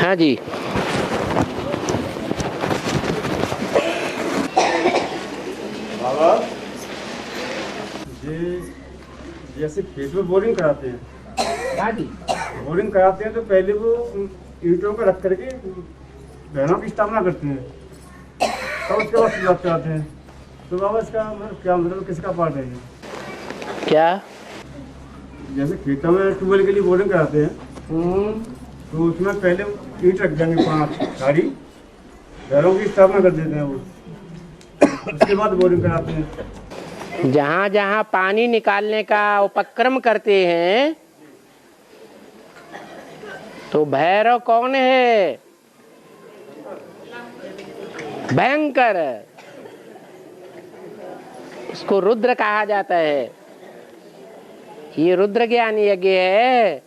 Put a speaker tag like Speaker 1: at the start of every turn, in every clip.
Speaker 1: हाँ जी।
Speaker 2: बाबा जी, जैसे खेत में बोरिंग कराते हैं।
Speaker 1: हाँ जी।
Speaker 2: बोरिंग कराते हैं तो पहले वो ईंटों को रख करके बहनों की स्थापना करते हैं, तब उसके बाद शुरुआत कराते हैं। तो बाबा इसका मतलब क्या मतलब किसका पार्ट है ये?
Speaker 1: क्या?
Speaker 2: जैसे खेतों में ट्यूबवेल के लिए बोरिंग कराते हैं तो उसमें पहले ईंट रख देंगे 5 गाड़ी, घरों की स्थापना कर देते हैं वो, उसके बाद बोरिंग कराते हैं।
Speaker 1: जहाँ जहाँ पानी निकालने का उपक्रम करते हैं तो भैरव कौन है? भयंकर। उसको रुद्र कहा जाता है। ये रुद्र ज्ञान यज्ञ है।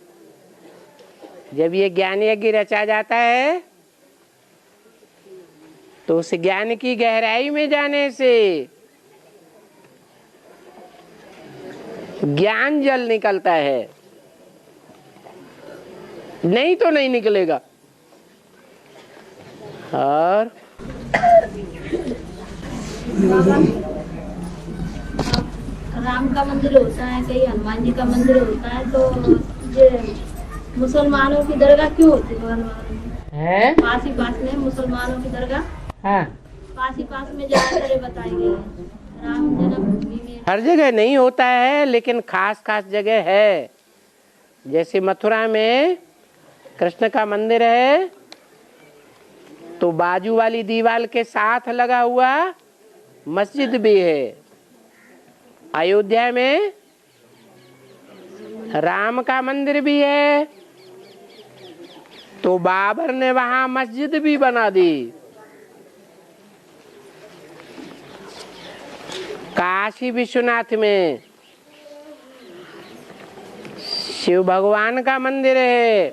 Speaker 1: जब ये ज्ञान यज्ञ रचा जाता है तो उस ज्ञान की गहराई में जाने से ज्ञान जल निकलता है, नहीं तो नहीं निकलेगा। और
Speaker 3: राम का मंदिर होता है, कहीं हनुमान जी का मंदिर होता है, तो ये मुसलमानों की दरगाह क्यों होती है? पास ही पास में मुसलमानों की दरगाह,
Speaker 1: हाँ,
Speaker 3: पास ही पास में ज्यादातर बताई गई है। राम जन्मभूमि में
Speaker 1: हर जगह नहीं होता है, लेकिन खास खास जगह है। जैसे मथुरा में कृष्ण का मंदिर है तो बाजू वाली दीवार के साथ लगा हुआ मस्जिद भी है। अयोध्या में राम का मंदिर भी है तो बाबर ने वहां मस्जिद भी बना दी। काशी विश्वनाथ में शिव भगवान का मंदिर है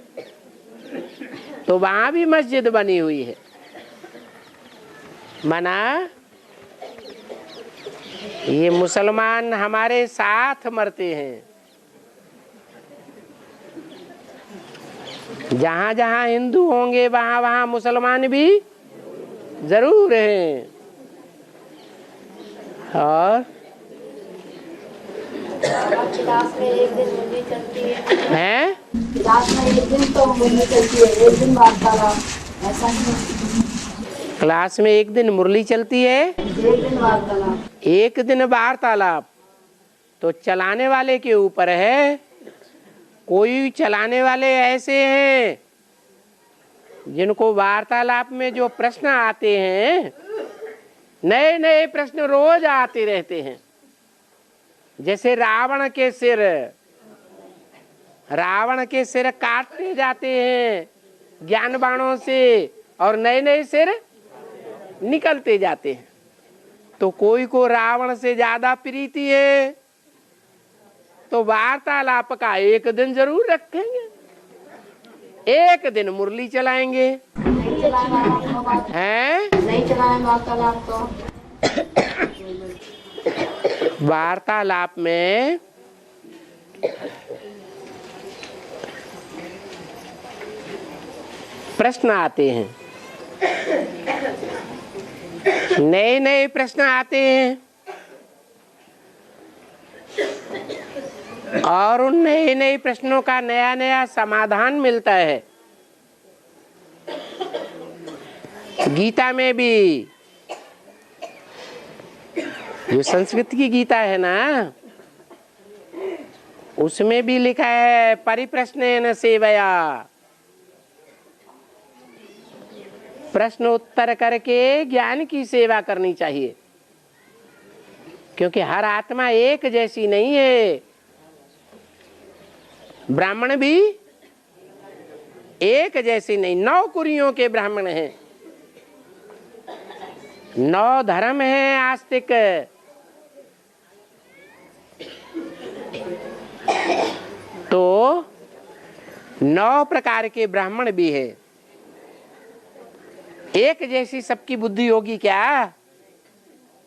Speaker 1: तो वहां भी मस्जिद बनी हुई है। माना ये मुसलमान हमारे साथ मरते हैं। जहां जहां हिंदू होंगे वहां वहां मुसलमान भी जरूर हैं। और
Speaker 3: क्लास में एक दिन मुरली चलती है,
Speaker 1: क्लास
Speaker 3: में एक दिन तो मुरली चलती है, एक दिन वार्तालाप, ऐसा नहीं।
Speaker 1: क्लास में एक दिन मुरली चलती है,
Speaker 3: एक दिन वार्तालाप।
Speaker 1: एक दिन वार्तालाप। तो चलाने वाले के ऊपर है। कोई चलाने वाले ऐसे हैं जिनको वार्तालाप में जो प्रश्न आते हैं, नए नए प्रश्न रोज आते रहते हैं। जैसे रावण के सिर काटते जाते हैं ज्ञान बाणों से और नए नए सिर निकलते जाते हैं। तो कोई को रावण से ज्यादा प्रीति है तो वार्तालाप का एक दिन जरूर रखेंगे, एक दिन मुरली चलाएंगे। हैं?
Speaker 3: नहीं चलाएं वार्तालाप तो
Speaker 1: वार्तालाप में प्रश्न आते हैं, नए नए प्रश्न आते हैं और उन नए नए प्रश्नों का नया नया समाधान मिलता है। गीता में भी, जो संस्कृत की गीता है ना, उसमें भी लिखा है परिप्रश्नेन सेवया। प्रश्न उत्तर करके ज्ञान की सेवा करनी चाहिए, क्योंकि हर आत्मा एक जैसी नहीं है। ब्राह्मण भी एक जैसे नहीं, 9 कुरियों के ब्राह्मण हैं, 9 धर्म हैं आस्तिक। तो 9 प्रकार के ब्राह्मण भी है। एक जैसी सबकी बुद्धि होगी क्या?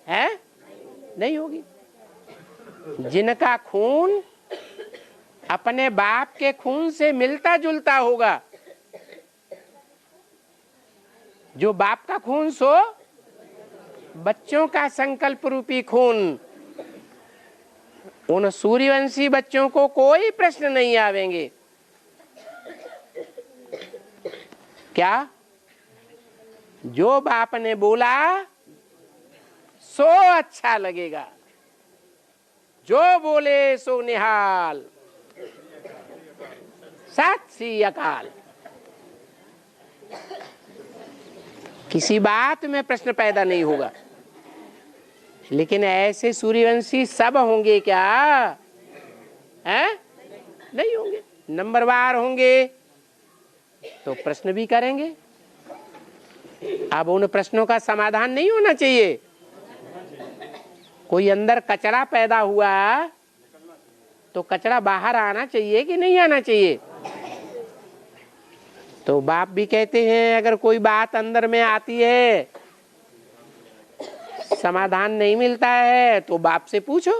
Speaker 1: है? नहीं होगी। जिनका खून अपने बाप के खून से मिलता जुलता होगा जो बाप का खून सो बच्चों का संकल्प रूपी खून। उन सूर्यवंशी बच्चों को कोई प्रश्न नहीं आवेंगे। क्या? जो बाप ने बोला सो अच्छा लगेगा, जो बोले सो निहाल। सत श्री अकाल। किसी बात में प्रश्न पैदा नहीं होगा। लेकिन ऐसे सूर्यवंशी सब होंगे क्या? हैं? नहीं होंगे। नंबरवार होंगे तो प्रश्न भी करेंगे। अब उन प्रश्नों का समाधान नहीं होना चाहिए। कोई अंदर कचरा पैदा हुआ तो कचरा बाहर आना चाहिए कि नहीं आना चाहिए? तो बाप भी कहते हैं अगर कोई बात अंदर में आती है, समाधान नहीं मिलता है तो बाप से पूछो।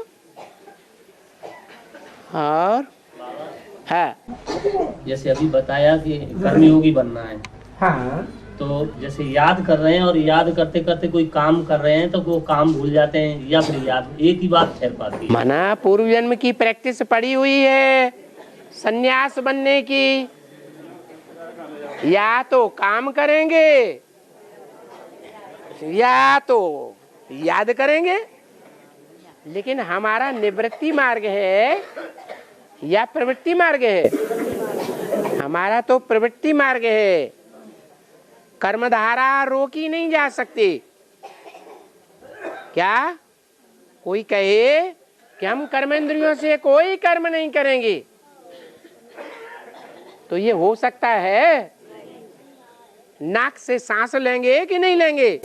Speaker 1: और है
Speaker 4: जैसे अभी बताया कि कर्मयोगी बनना है।
Speaker 1: हाँ,
Speaker 4: तो जैसे याद कर रहे हैं और याद करते करते कोई काम कर रहे हैं तो वो काम भूल जाते हैं या फिर याद एक ही बात ठहर पाती है।
Speaker 1: माना पूर्व जन्म की प्रैक्टिस पड़ी हुई है सन्यास बनने की। या तो काम करेंगे या तो याद करेंगे। लेकिन हमारा निवृत्ति मार्ग है या प्रवृत्ति मार्ग है? हमारा तो प्रवृत्ति मार्ग है। कर्मधारा रोकी नहीं जा सकती। क्या कोई कहे कि हम कर्मेंद्रियों से कोई कर्म नहीं करेंगे तो ये हो सकता है? नाक से सांस लेंगे कि नहीं लेंगे?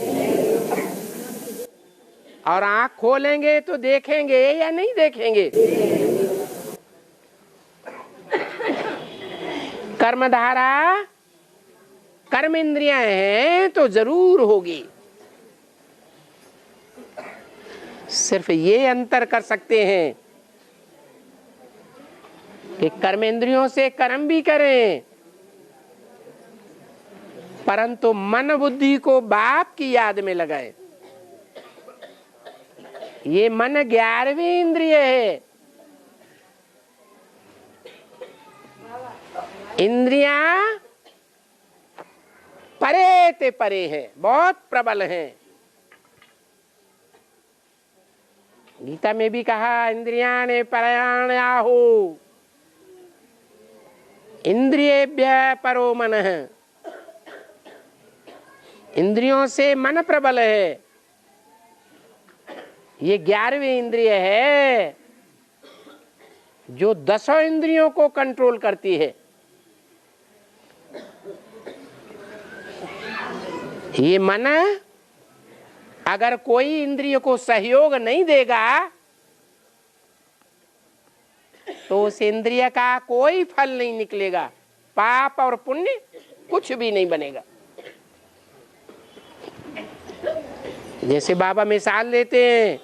Speaker 1: और आंख खोलेंगे तो देखेंगे या नहीं देखेंगे? कर्मधारा कर्म इंद्रियां हैं तो जरूर होगी। सिर्फ ये अंतर कर सकते हैं कि कर्मेंद्रियों से कर्म भी करें परंतु मन बुद्धि को बाप की याद में लगाए। ये मन 11वीं इंद्रिय है। इंद्रियां परे ते परे है, बहुत प्रबल हैं। गीता में भी कहा इंद्रियाणे परयाण्याहु इंद्रियेभ्यः परो मनः। इंद्रियों से मन प्रबल है। ये 11वीं इंद्रिय है जो 10 इंद्रियों को कंट्रोल करती है। ये मन अगर कोई इंद्रिय को सहयोग नहीं देगा तो उस इंद्रिय का कोई फल नहीं निकलेगा। पाप और पुण्य कुछ भी नहीं बनेगा। जैसे बाबा मिसाल लेते हैं,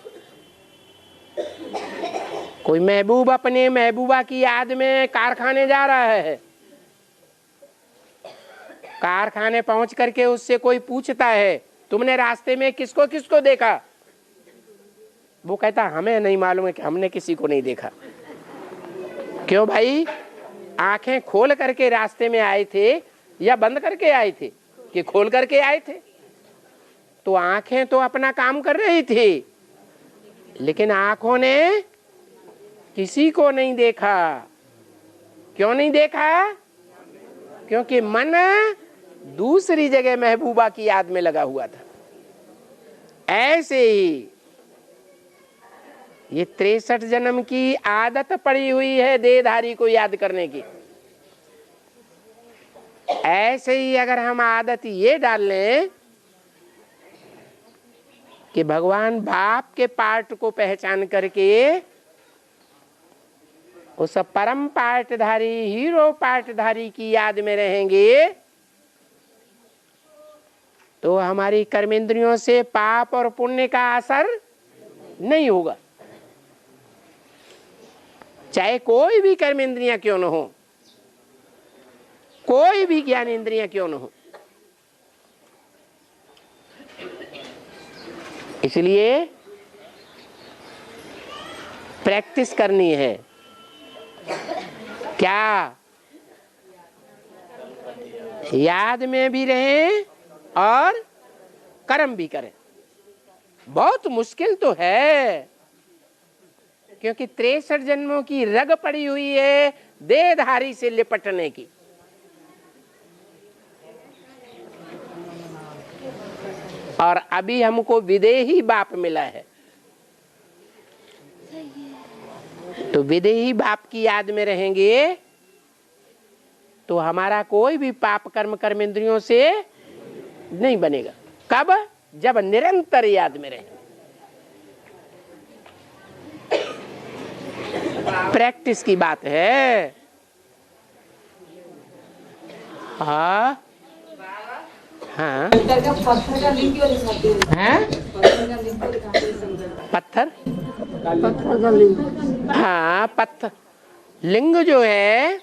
Speaker 1: कोई महबूब अपने महबूबा की याद में कारखाने जा रहा है। कारखाने पहुंच करके उससे कोई पूछता है तुमने रास्ते में किसको किसको देखा? वो कहता हमें नहीं मालूम है कि हमने किसी को नहीं देखा। क्यों भाई? आंखें खोल करके रास्ते में आए थे या बंद करके आए थे कि खोल करके आए थे? तो आंखें तो अपना काम कर रही थी लेकिन आंखों ने किसी को नहीं देखा। क्यों नहीं देखा? क्योंकि मन दूसरी जगह महबूबा की याद में लगा हुआ था। ऐसे ही ये 63 जन्म की आदत पड़ी हुई है देहधारी को याद करने की। ऐसे ही अगर हम आदत ये डाल लें कि भगवान बाप के पार्ट को पहचान करके उस परम पार्टधारी हीरो पार्टधारी की याद में रहेंगे तो हमारी कर्मेंद्रियों से पाप और पुण्य का असर नहीं होगा। चाहे कोई भी कर्मेंद्रियां क्यों न हो, कोई भी ज्ञान इंद्रियां क्यों न हो। इसलिए प्रैक्टिस करनी है। क्या? याद में भी रहें और कर्म भी करें। बहुत मुश्किल तो है, क्योंकि 63 जन्मों की रग पड़ी हुई है देहधारी से लिपटने की। और अभी हमको विदेही बाप मिला है, तो विदेही बाप की याद में रहेंगे तो हमारा कोई भी पाप कर्म कर्मेंद्रियों से नहीं बनेगा। कब? जब निरंतर याद में रहे। प्रैक्टिस की बात है। हाँ हाँ,
Speaker 3: पत्थर का लिंग क्यों दिखाते हैं?
Speaker 1: हैं?
Speaker 3: पत्थर का लिंग क्यों दिखाते हैं?
Speaker 1: पत्थर?
Speaker 3: पत्थर का लिंग।
Speaker 1: हाँ, पत्थर लिंग जो है,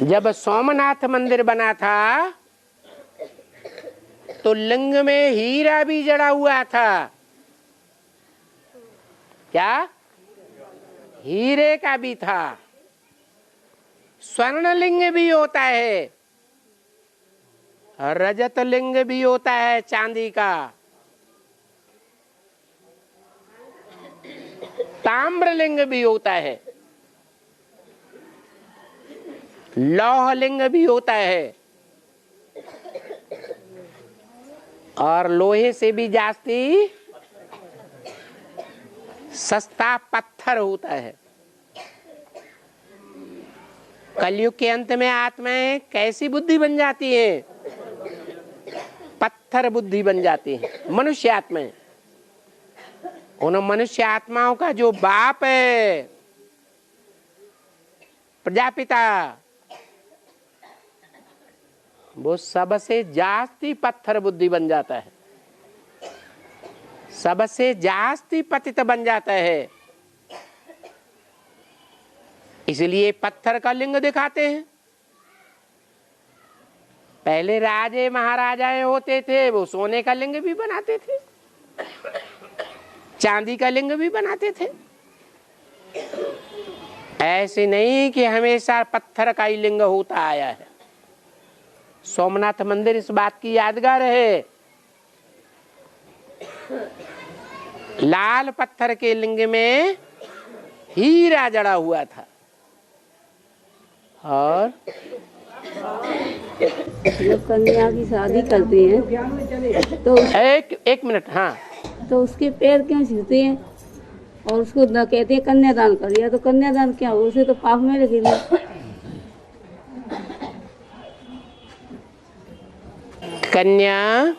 Speaker 1: जब सोमनाथ मंदिर बना था तो लिंग में हीरा भी जड़ा हुआ था। क्या? हीरे का भी था। स्वर्ण लिंग भी होता है, रजत लिंग भी होता है चांदी का, ताम्र लिंग भी होता है, लौह लिंग भी होता है, और लोहे से भी जास्ती सस्ता पत्थर होता है। कलयुग के अंत में आत्माएं कैसी बुद्धि बन जाती है? पत्थर बुद्धि बन जाती है मनुष्य आत्माएं। उन मनुष्य आत्माओं का जो बाप है प्रजापिता, वो सबसे जास्ती पत्थर बुद्धि बन जाता है, सबसे जास्ती पतित बन जाता है। इसलिए पत्थर का लिंग दिखाते हैं। पहले राजे महाराजाएं होते थे, वो सोने का लिंग भी बनाते थे, चांदी का लिंग भी बनाते थे। ऐसे नहीं कि हमेशा पत्थर का ही लिंग होता आया है। सोमनाथ मंदिर इस बात की यादगार है। लाल पत्थर के लिंग में हीरा जड़ा हुआ था। और
Speaker 3: जब कन्या की शादी करते हैं तो
Speaker 1: एक मिनट, हाँ,
Speaker 3: तो उसके पैर क्यों छूते हैं और उसको न कहते हैं कन्यादान कर, या तो कन्यादान क्या हो, उसे तो पाप में लिखेंगे।
Speaker 1: कन्या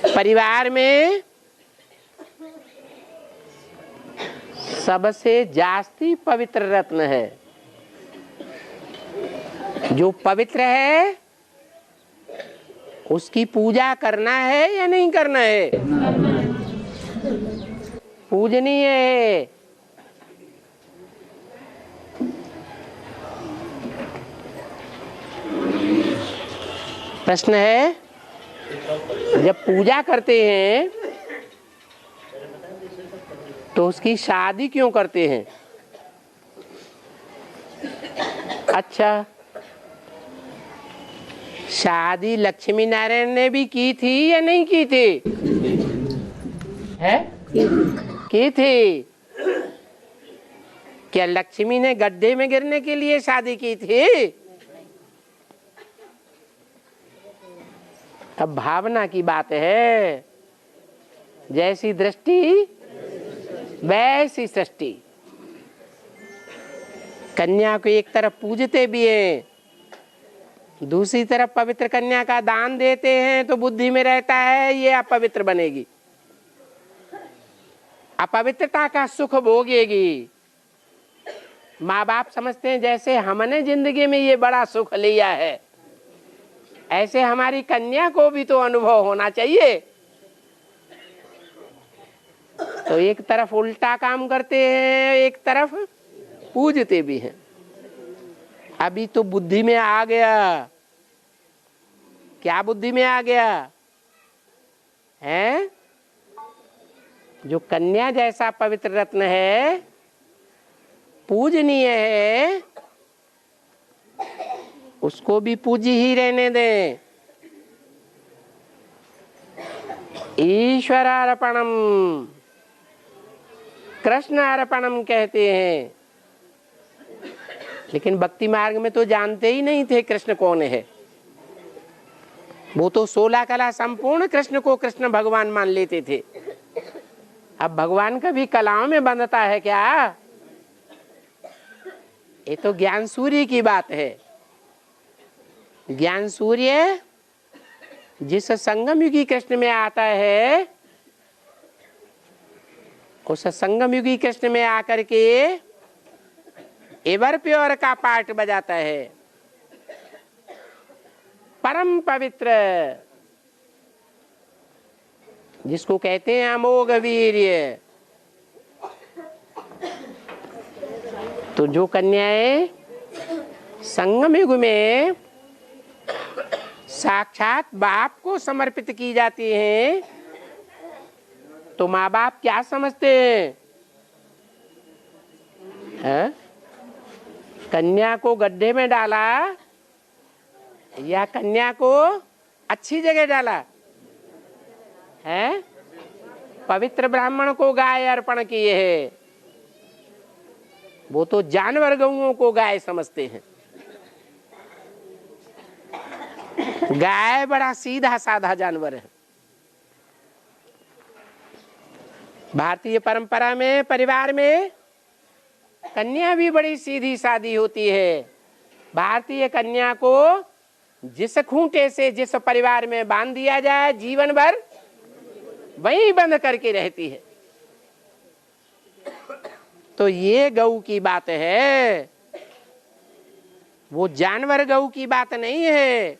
Speaker 1: परिवार में सबसे जास्ती पवित्र रत्न है। जो पवित्र है उसकी पूजा करना है या नहीं करना है? पूजनीय है। प्रश्न है, जब पूजा करते हैं तो उसकी शादी क्यों करते हैं? अच्छा, शादी लक्ष्मी नारायण ने भी की थी या नहीं की थी? है? की थी। क्या लक्ष्मी ने गड्ढे में गिरने के लिए शादी की थी? अब भावना की बात है। जैसी दृष्टि वैसी सृष्टि। कन्या को एक तरफ पूजते भी हैं, दूसरी तरफ पवित्र कन्या का दान देते हैं, तो बुद्धि में रहता है ये अपवित्र बनेगी, अपवित्रता का सुख भोगेगी। माँ बाप समझते हैं जैसे हमने जिंदगी में ये बड़ा सुख लिया है, ऐसे हमारी कन्या को भी तो अनुभव होना चाहिए। तो एक तरफ उल्टा काम करते हैं, एक तरफ पूजते भी हैं। अभी तो बुद्धि में आ गया क्या बुद्धि में आ गया है? जो कन्या जैसा पवित्र रत्न है, पूजनीय है, उसको भी पूजी ही रहने दें। ईश्वरार्पणम, कृष्ण अर्पणम कहते हैं। लेकिन भक्ति मार्ग में तो जानते ही नहीं थे कृष्ण कौन है। वो तो 16 कला संपूर्ण कृष्ण को कृष्ण भगवान मान लेते थे। अब भगवान कभी कलाओं में बंधता है क्या? ये तो ज्ञान सूर्य की बात है। ज्ञान सूर्य जिस संगम युगी कृष्ण में आता है, उस संगम युगी कृष्ण में आकर के एवर प्योर का पार्ट बजाता है। परम पवित्र, जिसको कहते हैं अमोघ वीर्य। तो जो कन्याएं संगम युग में साक्षात बाप को समर्पित की जाती हैं, तो माँ बाप क्या समझते हैं? कन्या को गड्ढे में डाला या कन्या को अच्छी जगह डाला है? पवित्र ब्राह्मण को गाय अर्पण किए है, वो तो जानवर गौओं को गाय समझते हैं। गाय बड़ा सीधा साधा जानवर है। भारतीय परंपरा में परिवार में कन्या भी बड़ी सीधी सादी होती है। भारतीय कन्या को जिस खूंटे से जिस परिवार में बांध दिया जाए, जीवन भर वहीं बंद करके रहती है। तो ये गऊ की बात है, वो जानवर गऊ की बात नहीं है।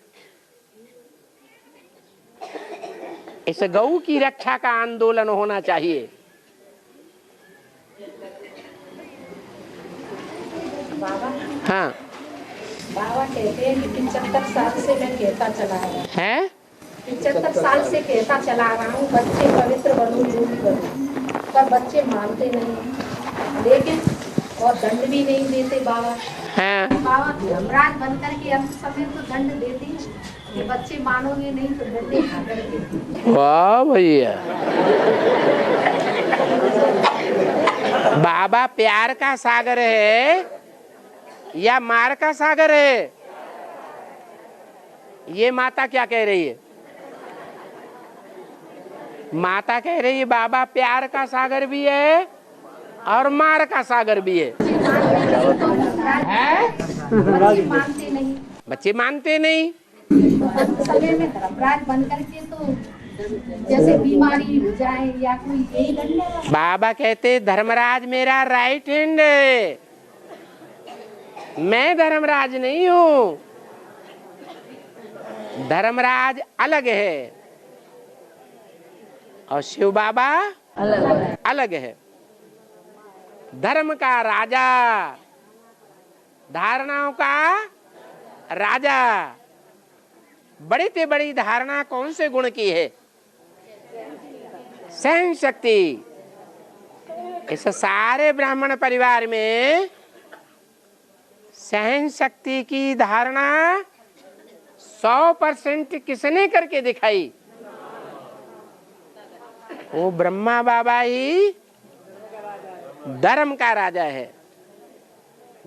Speaker 1: इस गऊ की रक्षा का आंदोलन होना चाहिए। हाँ,
Speaker 3: बाबा कहते हैं कि 75 साल से मैं कहता चला रहा
Speaker 1: है
Speaker 3: 75 साल से कहता चला रहा हूँ, बच्चे पवित्र बनूं, जो भी बनूं, पर बच्चे मानते नहीं, लेकिन और दंड भी नहीं देते बाबा।
Speaker 1: हाँ।
Speaker 3: बाबा धर्मराज बनकर के अंत समय तो दंड देते हैं कि बच्चे मानोगे नहीं तो दंड खा करके।
Speaker 1: वाह भैया, बाबा प्यार का सागर है या मार का सागर है? ये माता क्या कह रही है? माता कह रही है बाबा प्यार का सागर भी है और मार का सागर भी है।
Speaker 3: बच्चे मानते नहीं,
Speaker 1: बच्चे मानते नहीं।
Speaker 3: अंत समय में धर्मराज बन करके तो जैसे बीमारी हो जाए या कोई यही दंड। बाबा कहते धर्मराज मेरा राइट हैंड है, मैं धर्मराज नहीं हूं। धर्मराज अलग है और शिव बाबा अलग है। धर्म का राजा, धारणाओं का राजा। बड़ी से बड़ी धारणा कौन से गुण की है? सहन शक्ति। इस सारे ब्राह्मण परिवार में सहन शक्ति की धारणा 100% किसने करके दिखाई? वो ब्रह्मा बाबा ही धर्म का राजा है,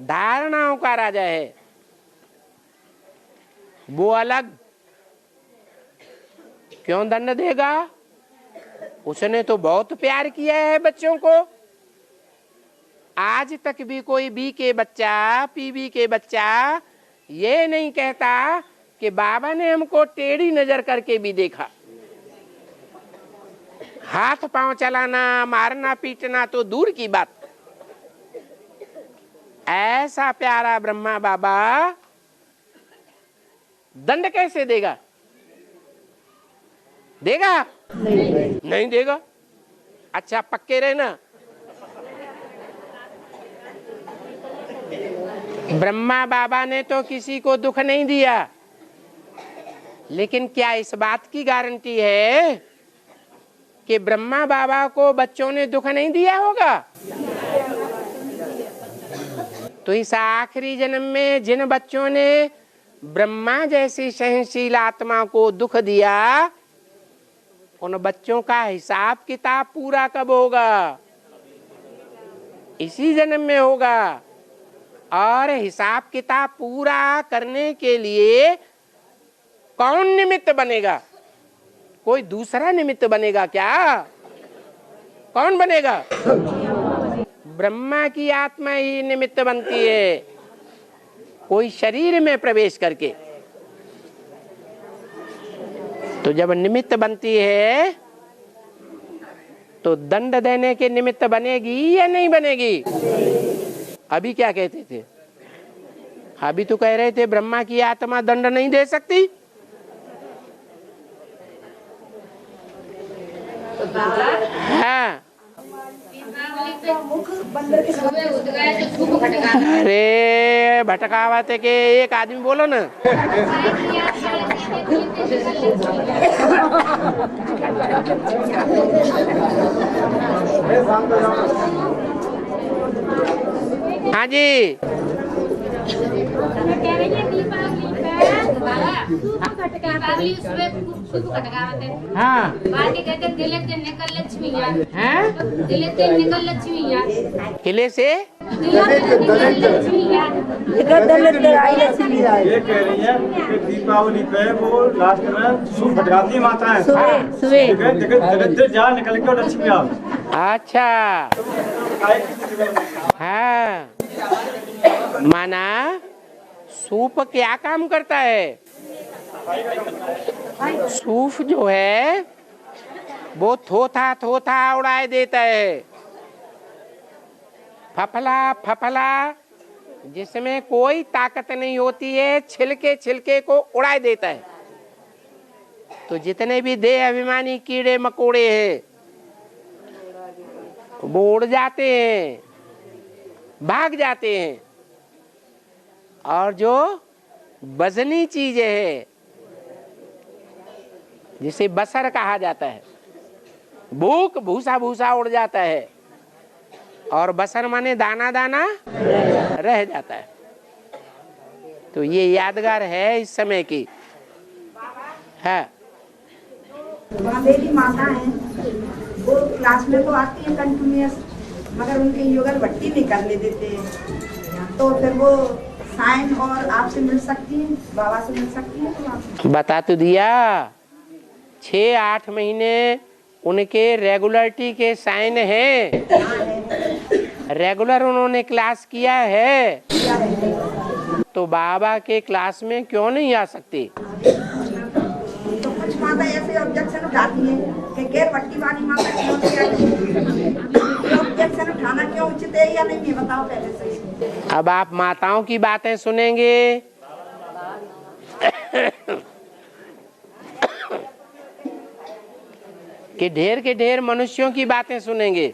Speaker 3: धारणाओं का राजा है। वो अलग क्यों दंड देगा? उसने तो बहुत प्यार किया है बच्चों को। आज तक भी कोई बी के बच्चा, पीबी के बच्चा ये नहीं कहता कि बाबा ने हमको टेढ़ी नजर करके भी देखा। हाथ पांव चलाना, मारना पीटना तो दूर की बात। ऐसा प्यारा ब्रह्मा बाबा दंड कैसे देगा? देगा? नहीं देगा। अच्छा पक्के रहना, ब्रह्मा बाबा ने तो किसी को दुख नहीं दिया।
Speaker 1: लेकिन क्या इस बात की गारंटी है कि ब्रह्मा बाबा को बच्चों ने दुख नहीं दिया होगा? तो इस आखिरी जन्म में जिन बच्चों ने ब्रह्मा जैसी सहनशील आत्मा को दुख दिया, उन बच्चों का हिसाब किताब पूरा कब होगा? इसी जन्म में होगा। और हिसाब किताब पूरा करने के लिए कौन निमित्त बनेगा? कोई दूसरा निमित्त बनेगा क्या? कौन बनेगा? ब्रह्मा की आत्मा ही निमित्त बनती है, कोई शरीर में प्रवेश करके। तो जब निमित्त बनती है तो दंड देने के निमित्त बनेगी या नहीं बनेगी? अभी क्या कहते थे? अभी तो कह रहे थे ब्रह्मा की आत्मा दंड नहीं दे सकती। हाँ, अरे भटकावत के एक आदमी बोलो ना। हाँ जी, हाँ, किले से
Speaker 2: ये कह रही है कि दीपावली पे वो लास्ट में सूप भटकाती माता है, दरिद्र जा निकल के और लक्ष्मी आओ।
Speaker 1: अच्छा, हाँ, माना सूप क्या काम करता है? सूप जो है वो थोथा थोथा उड़ाए देता है, फफला फफला जिसमें कोई ताकत नहीं होती है, छिलके छिलके को उड़ाए देता है। तो जितने भी देह अभिमानी कीड़े मकोड़े हैं वो उड़ जाते हैं, भाग जाते हैं। और जो वजनी चीजें है जिसे बसर कहा जाता है, भूख भूसा भूसा उड़ जाता है, और बसर माने दाना दाना रह जाता है। तो ये यादगार है इस समय की। है
Speaker 5: मेरी माता है, वो क्लास में तो आती है कंटिन्यूअस, मगर उनके युगल भट्टी नहीं करने देते हैं। तो फिर वो साइन और आपसे मिल सकती है, बाबा से मिल सकती है। तो आप
Speaker 1: बता तो दिया, 6-8 महीने उनके रेगुलरिटी के साइन हैं। रेगुलर उन्होंने क्लास किया है, तो बाबा के क्लास में क्यों नहीं आ सकती?
Speaker 5: तो कुछ माता ऐसे ऑब्जेक्शन उठाती है कि गैर पट्टी वाली माता क्यों ऑब्जेक्शन उठाना क्यों उचित है या नहीं, ये बताओ पहले से।
Speaker 1: अब आप माताओं की बातें सुनेंगे कि ढेर के ढेर मनुष्यों की बातें सुनेंगे?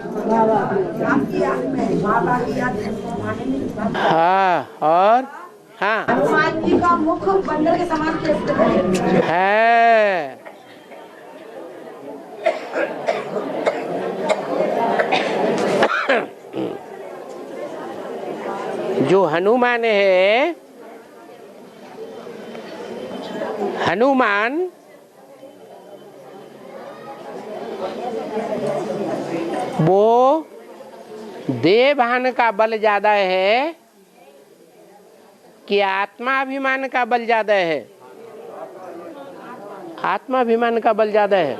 Speaker 5: आपकी याद में बाबा की याद में।
Speaker 1: हाँ, और हाँ
Speaker 5: हनुमान जी का मुख बंदर के समान
Speaker 1: है। जो हनुमान है, हनुमान वो देवान का बल ज्यादा है कि आत्माभिमान का बल ज्यादा है? आत्माभिमान का बल ज्यादा है।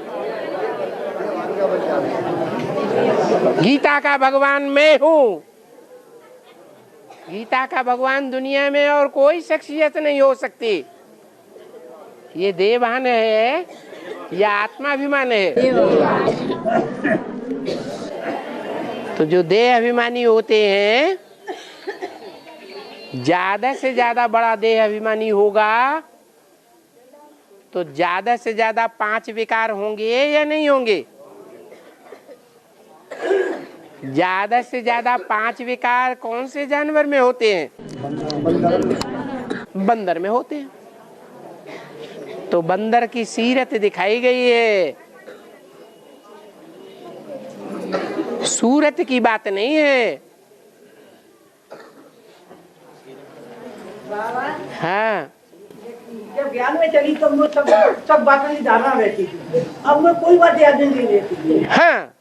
Speaker 1: गीता का भगवान मैं हूँ, गीता का भगवान दुनिया में और कोई शख्सियत नहीं हो सकती। ये देवान है या आत्माभिमान है? तो जो देह अभिमानी होते हैं, ज्यादा से ज्यादा बड़ा देह अभिमानी होगा तो ज्यादा से ज्यादा 5 विकार होंगे या नहीं होंगे? ज्यादा से ज्यादा 5 विकार कौन से जानवर में होते हैं? बंदर में होते हैं। तो बंदर की सीरत दिखाई गई है, सूरत की बात नहीं है। हाँ,
Speaker 6: जब ज्ञान में चली तो वो सब बातें धारणा रहती थी, अब मैं कोई बात याद नहीं रहती।
Speaker 1: हाँ,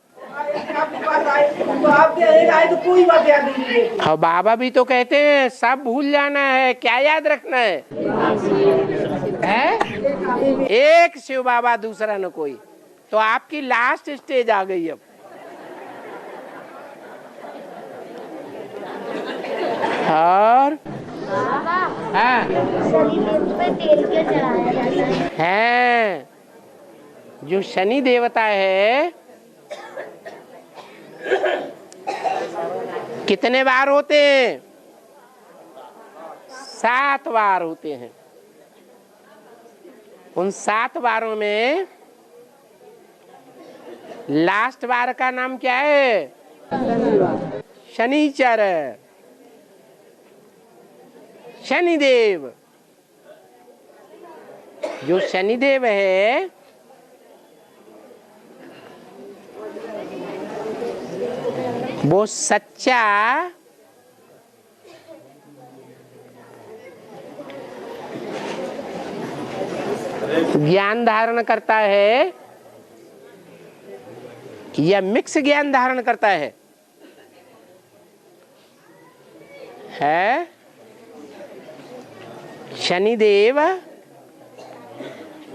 Speaker 6: आपके पास आए तो आपके आए तो कोई बात याद नहीं रहती।
Speaker 1: और बाबा भी तो कहते हैं सब भूल जाना है, क्या याद रखना है? एक शिव बाबा, दूसरा न कोई। तो आपकी लास्ट स्टेज आ गई अब। और हाँ,
Speaker 3: तेल क्यों चढ़ाया जाता
Speaker 1: है? जो शनि देवता है कितने बार होते हैं? 7 बार होते हैं। उन 7 बारों में लास्ट बार का नाम क्या है? शनिचर, शनिदेव। जो शनिदेव है वो सच्चा ज्ञान धारण करता है या मिक्स ज्ञान धारण करता है? शनिदेव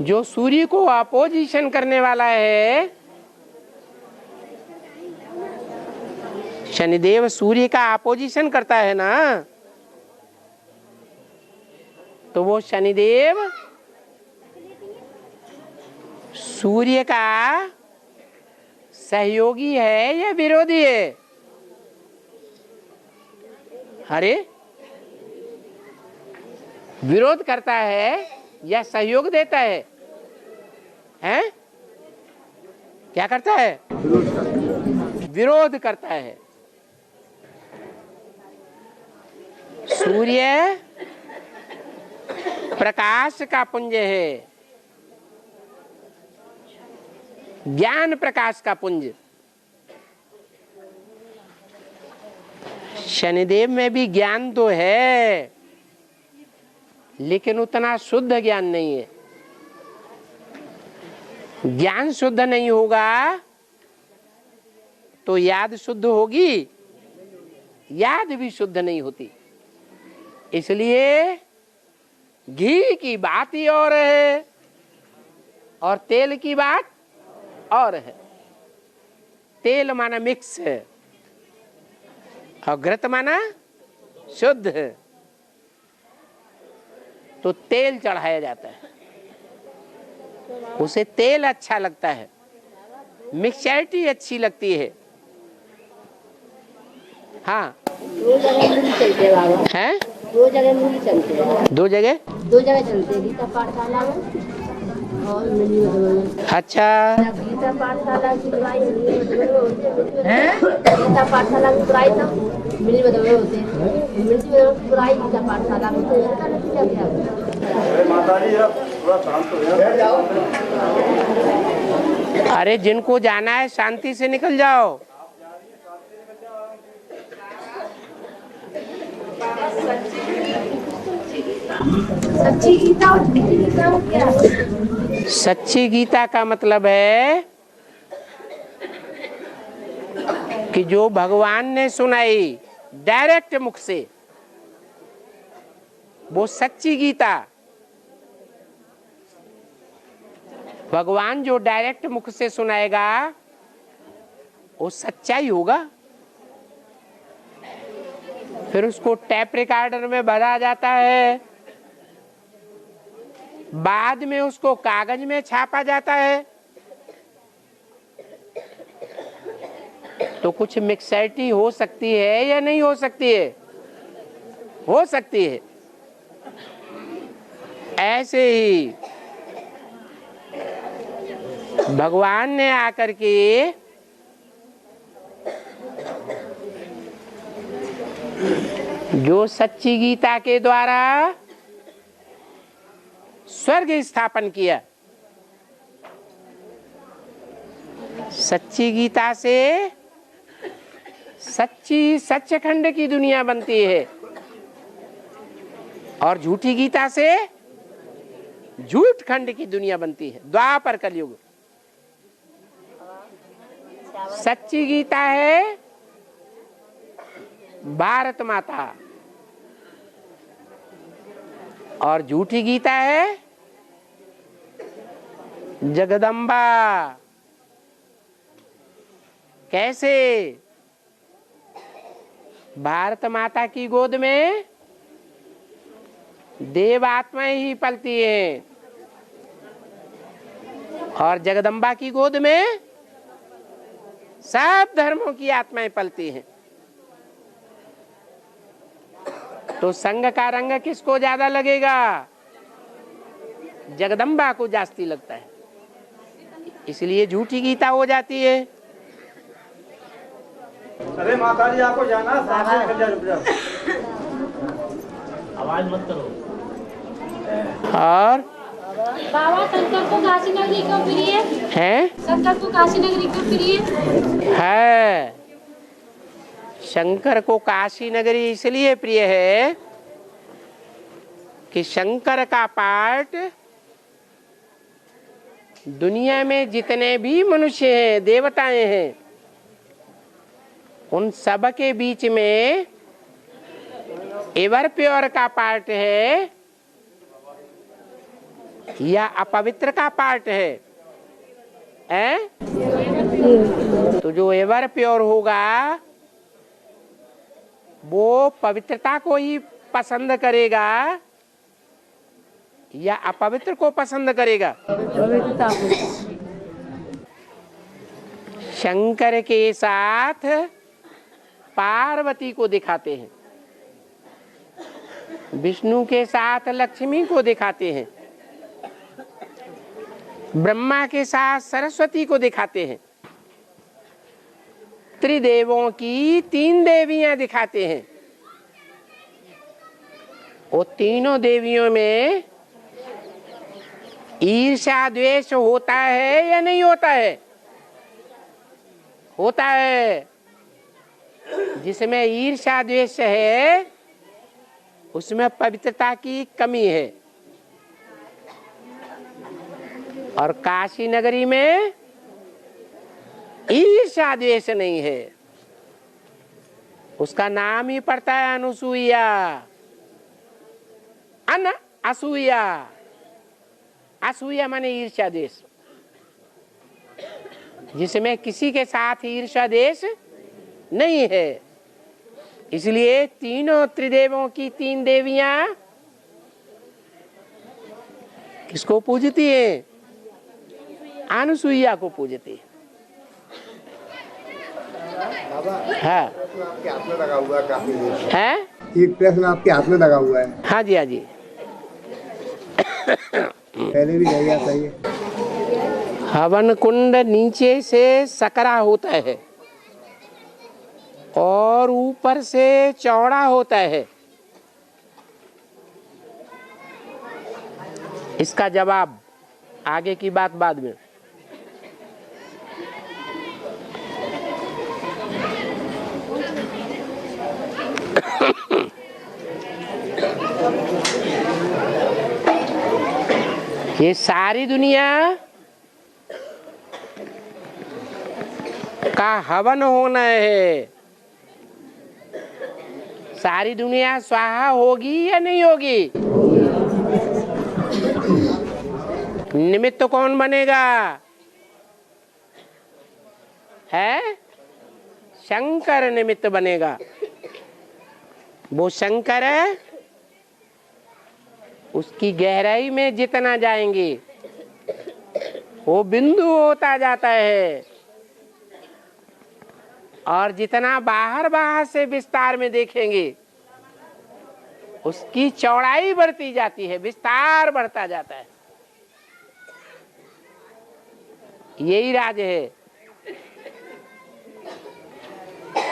Speaker 1: जो सूर्य को अपोजिशन करने वाला है, शनिदेव सूर्य का अपोजिशन करता है ना, तो वो शनिदेव सूर्य का सहयोगी है या विरोधी है? अरे विरोध करता है या सहयोग देता है? हैं? क्या करता है? विरोध करता है। सूर्य प्रकाश का पुंज है, ज्ञान प्रकाश का पुंज। शनिदेव में भी ज्ञान तो है, लेकिन उतना शुद्ध ज्ञान नहीं है। ज्ञान शुद्ध नहीं होगा तो याद शुद्ध होगी? याद भी शुद्ध नहीं होती। इसलिए घी की बात ही और है और तेल की बात और है। तेल माना मिक्स है और घृत माना शुद्ध है, तो तेल चढ़ाया जाता है, उसे तेल अच्छा लगता है, मिक्सचरिटी अच्छी लगती है। हाँ,
Speaker 3: 2 जगह मूली चलते हैं बाबा।
Speaker 1: हैं?
Speaker 3: 2 जगह मूली चलते हैं।
Speaker 1: 2 जगह?
Speaker 3: 2 जगह चलते हैं, गीता पाठशाला में और मिली में।
Speaker 1: अच्छा,
Speaker 3: गीता पाठशाला की बुराई गीता पाठशाला की बुराई तो मिली बदल होते हैं, मिली बदल की बुराई गीता पाठशाला में। तो इसका नतीजा क्या है?
Speaker 2: माताजी आप थोड़ा शांत हो जाओ।
Speaker 1: अरे जिनको जाना है शांति से निकल जाओ।
Speaker 3: सच्ची गीता और झूठी गीता में क्या है?
Speaker 1: सच्ची गीता का मतलब है कि जो भगवान ने सुनाई डायरेक्ट मुख से, वो सच्ची गीता। भगवान जो डायरेक्ट मुख से सुनाएगा वो सच्चा ही होगा। फिर उसको टैप रिकॉर्डर में भरा जाता है, बाद में उसको कागज में छापा जाता है, तो कुछ मिक्सचरिटी हो सकती है या नहीं हो सकती है? हो सकती है। ऐसे ही भगवान ने आकर के जो सच्ची गीता के द्वारा स्वर्ग स्थापन किया। सच्ची गीता से सच्ची सच्चखंड की दुनिया बनती है और झूठी गीता से झूठ खंड की दुनिया बनती है। द्वापर कलयुग। सच्ची गीता है भारत माता और झूठी गीता है जगदम्बा। कैसे? भारत माता की गोद में देव आत्माएं ही पलती हैं और जगदम्बा की गोद में सब धर्मों की आत्माएं पलती हैं। तो संग का रंग किसको ज्यादा लगेगा? जगदम्बा को जास्ती लगता है, इसलिए झूठी गीता हो जाती है।
Speaker 2: अरे माता जी आपको जाना, साथ में निकल जाओ, रुक जाओ।
Speaker 4: आवाज मत करो।
Speaker 1: और
Speaker 3: बाबा शंकर को काशी नगरी क्यों प्रिय
Speaker 1: है?
Speaker 3: शंकर को काशी नगरी क्यों प्रिय
Speaker 1: है? शंकर को काशी नगरी इसलिए प्रिय है कि शंकर का पाठ दुनिया में जितने भी मनुष्य हैं, देवताएं हैं, उन सब के बीच में एवर प्योर का पार्ट है या अपवित्र का पार्ट है? तो जो एवर प्योर होगा वो पवित्रता को ही पसंद करेगा या अपवित्र को पसंद करेगा?
Speaker 3: पवित्रता को।
Speaker 1: शंकर के साथ पार्वती को दिखाते हैं, विष्णु के साथ लक्ष्मी को दिखाते हैं, ब्रह्मा के साथ सरस्वती को दिखाते हैं, त्रिदेवों की 3 देवियां दिखाते हैं। वो तीनों देवियों में ईर्ष्या द्वेष होता है या नहीं होता है? होता है। जिसमें ईर्ष्या द्वेष है उसमें पवित्रता की कमी है। और काशी नगरी में ईर्ष्या द्वेष नहीं है, उसका नाम ही पड़ता है अनुसूया, असूया। असूया माने ईर्ष्या द्वेष, जिसमें किसी के साथ ईर्ष्या द्वेष नहीं है। इसलिए तीनों त्रिदेवों की 3 देवियां किसको पूजती हैं? अनुसूया को पूजती है। हाँ,
Speaker 7: आपके हाथ में लगा हुआ है काफी देर से।
Speaker 1: है?
Speaker 7: एक प्रश्न आपके हाथ में लगा हुआ है।
Speaker 1: हाँ जी, हाँ जी।
Speaker 7: पहले भी रह गया था ये।
Speaker 1: हवन कुंड नीचे से सकरा होता है और ऊपर से चौड़ा होता है। इसका जवाब, आगे की बात बाद में। ये सारी दुनिया का हवन होना है। सारी दुनिया स्वाहा होगी या नहीं होगी? निमित्त कौन बनेगा? है? शंकर निमित्त बनेगा। वो शंकर है, उसकी गहराई में जितना जाएंगे वो बिंदु होता जाता है और जितना बाहर बाहर से विस्तार में देखेंगे उसकी चौड़ाई बढ़ती जाती है, विस्तार बढ़ता जाता है। यही राज है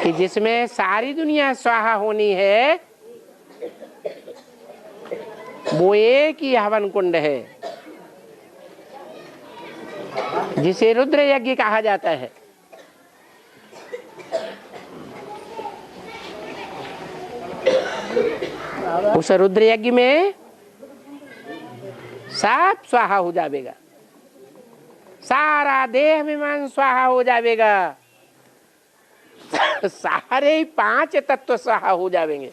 Speaker 1: कि जिसमें सारी दुनिया स्वाहा होनी है वो एक ही हवन कुंड है। जिसे रुद्र यज्ञ कहा जाता है। उस रुद्र यज्ञ में सब स्वाहा हो जाएगा, सारा देह अभिमान स्वाहा हो जाएगा, सारे 5 तत्व स्वाहा हो जाएंगे,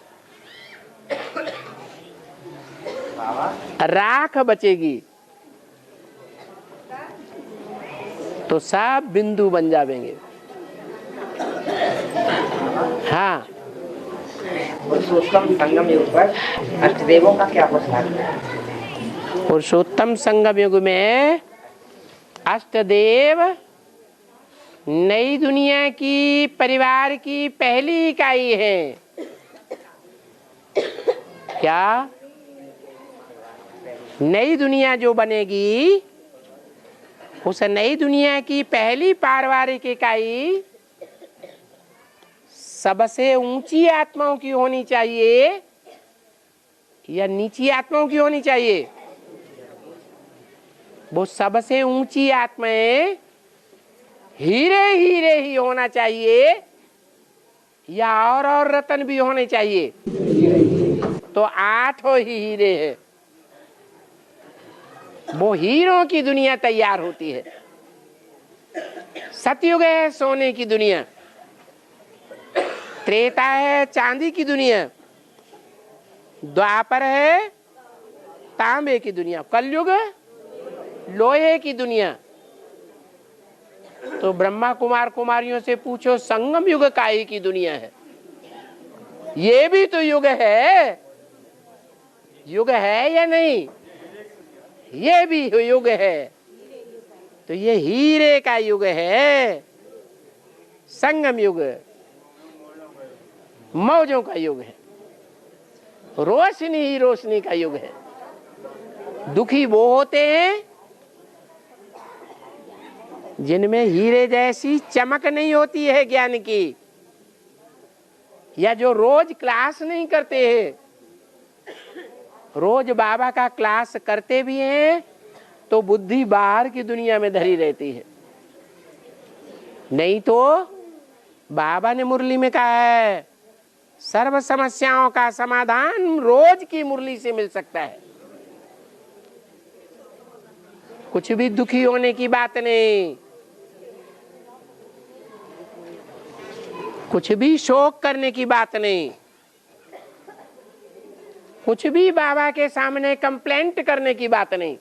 Speaker 1: राख बचेगी तो सब बिंदु बन जाएंगे। हाँ,
Speaker 8: पुरुषोत्तम संगम युग पर अष्टदेवों का क्या प्रभाव है?
Speaker 1: पुरुषोत्तम संगम युग में अष्टदेव नई दुनिया की परिवार की पहली इकाई है। क्या नई दुनिया जो बनेगी उस नई दुनिया की पहली पारिवारिक इकाई सबसे ऊंची आत्माओं की होनी चाहिए या नीची आत्माओं की होनी चाहिए? वो सबसे ऊंची आत्माएं हीरे हीरे ही होना चाहिए या और रतन भी होने चाहिए? तो 8 ही हीरे है। वो हीरों की दुनिया तैयार होती है। सतयुग है सोने की दुनिया, त्रेता है चांदी की दुनिया, द्वापर है तांबे की दुनिया, कलयुग लोहे की दुनिया। तो ब्रह्मा कुमार कुमारियों से पूछो संगम युग काहे की दुनिया है? ये भी तो युग है, युग है या नहीं? ये भी युग है। तो ये हीरे का युग है, संगम युग, मौजों का युग है, रोशनी ही रोशनी का युग है। दुखी वो होते हैं जिनमें हीरे जैसी चमक नहीं होती है ज्ञान की, या जो रोज क्लास नहीं करते हैं। रोज बाबा का क्लास करते भी हैं तो बुद्धि बाहर की दुनिया में धरी रहती है। नहीं तो बाबा ने मुरली में कहा है सर्व समस्याओं का समाधान रोज की मुरली से मिल सकता है। कुछ भी दुखी होने की बात नहीं, कुछ भी शोक करने की बात नहीं, कुछ भी बाबा के सामने कंप्लेंट करने की बात नहीं।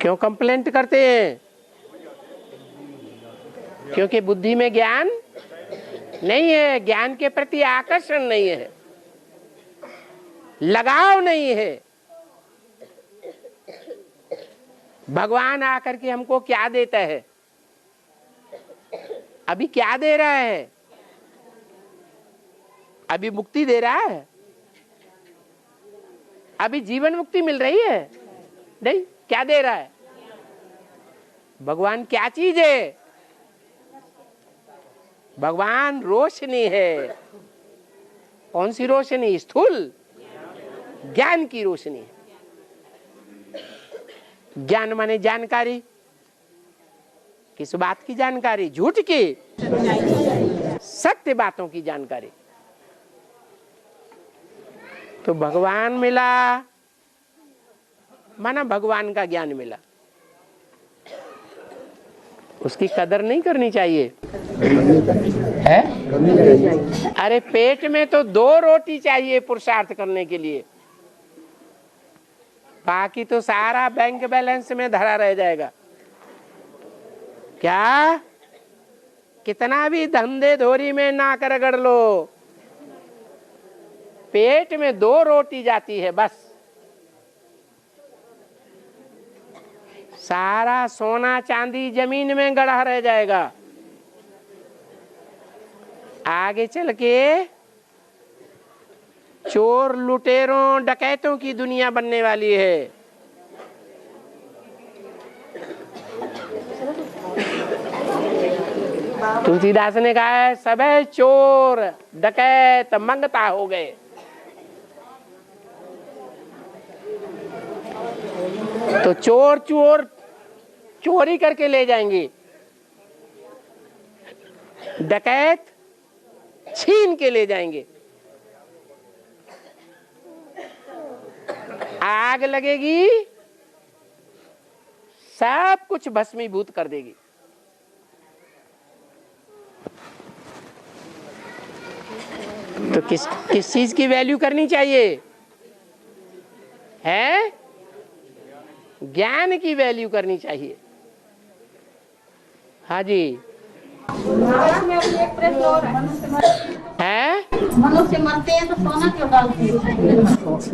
Speaker 1: क्यों कंप्लेंट करते हैं? क्योंकि बुद्धि में ज्ञान नहीं है, ज्ञान के प्रति आकर्षण नहीं है, लगाव नहीं है। भगवान आकर के हमको क्या देता है? अभी क्या दे रहा है? अभी मुक्ति दे रहा है? अभी जीवन मुक्ति मिल रही है? नहीं। क्या दे रहा है भगवान? क्या चीज है? भगवान रोशनी है। कौन सी रोशनी? स्थूल ज्ञान की रोशनी। ज्ञान माने जानकारी। किस बात की जानकारी? झूठ की, सत्य बातों की जानकारी। तो भगवान मिला माना भगवान का ज्ञान मिला, उसकी कदर नहीं करनी चाहिए है? अरे पेट में तो 2 रोटी चाहिए पुरुषार्थ करने के लिए, बाकी तो सारा बैंक बैलेंस में धरा रह जाएगा। क्या कितना भी धंधे धोरी में नाक रगड़ लो, पेट में 2 रोटी जाती है बस। सारा सोना चांदी जमीन में गड़ा रह जाएगा। आगे चल के चोर लुटेरों डकैतों की दुनिया बनने वाली है। तुलसीदास ने कहा है सबे चोर डकैत मंगता हो गए। तो चोर चोर चोरी करके ले जाएंगे, डकैत छीन के ले जाएंगे। आग लगेगी, सब कुछ भस्मीभूत कर देगी। तो किस चीज की वैल्यू करनी चाहिए? है ज्ञान की वैल्यू करनी चाहिए। हाँ जी।
Speaker 3: एक प्रश्न और
Speaker 1: है
Speaker 3: मनुष्य मरते हैं तो सोना क्यों डालते हैं?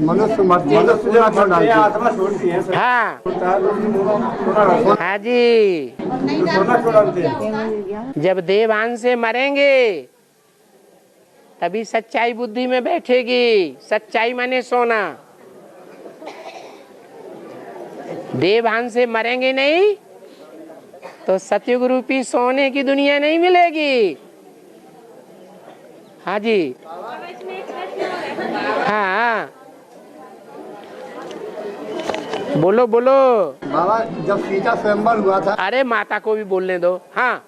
Speaker 7: मनुष्य मरते हैं तो सोना क्यों डालते हैं?
Speaker 2: आत्मा छोड़ती है सर।
Speaker 1: हाँ हाँ जी।
Speaker 3: नहीं
Speaker 2: सोना क्यों डालते हैं?
Speaker 3: डालते।
Speaker 1: जब देवांश से मरेंगे तभी सच्चाई बुद्धि में बैठेगी। सच्चाई माने सोना। देवांश से मरेंगे नहीं तो सतयुग रूपी सोने की दुनिया नहीं मिलेगी। हाँ जी। हाँ बोलो बोलो।
Speaker 7: बाबा जब सीता स्वयंवर हुआ था,
Speaker 1: अरे माता को भी बोलने दो। हाँ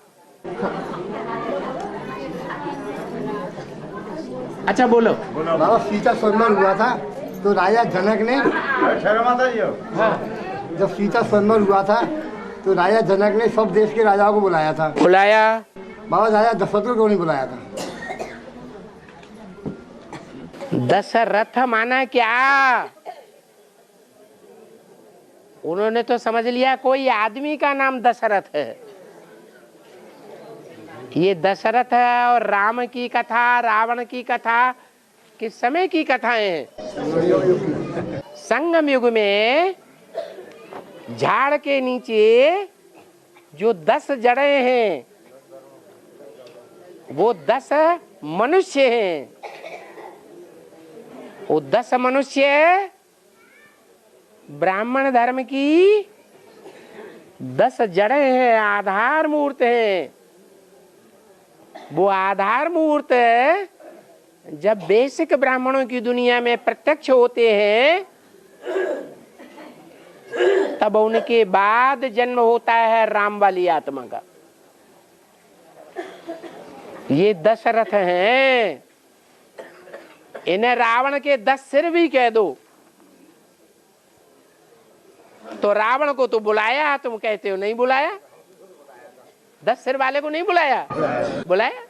Speaker 1: अच्छा बोलो।
Speaker 7: बाबा सीता स्वयंवर हुआ था तो राजा जनक ने,
Speaker 2: माता जी
Speaker 1: हाँ
Speaker 7: जब सीता स्वयंवर हुआ था तो राजा जनक ने सब देश के राजाओं को बुलाया था।
Speaker 1: बुलाया।
Speaker 7: बाबा राजा दशरथ को क्यों नहीं बुलाया था?
Speaker 1: दशरथ माना क्या? उन्होंने तो समझ लिया कोई आदमी का नाम दशरथ है। ये दशरथ है और राम की कथा, रावण की कथा किस समय की कथाएं हैं? संगम युग में झाड़ के नीचे जो 10 जड़ें हैं वो 10 मनुष्य हैं। वो 10 मनुष्य ब्राह्मण धर्म की 10 जड़ें हैं, आधार मूर्त हैं। वो आधार मूर्त जब बेसिक ब्राह्मणों की दुनिया में प्रत्यक्ष होते हैं तब उनके बाद जन्म होता है राम वाली आत्मा का। ये दशरथ हैं। इन्हें रावण के 10 सिर भी कह दो तो रावण को तो बुलाया, तुम कहते हो नहीं बुलाया। 10 सिर वाले को नहीं बुलाया, बुलाया।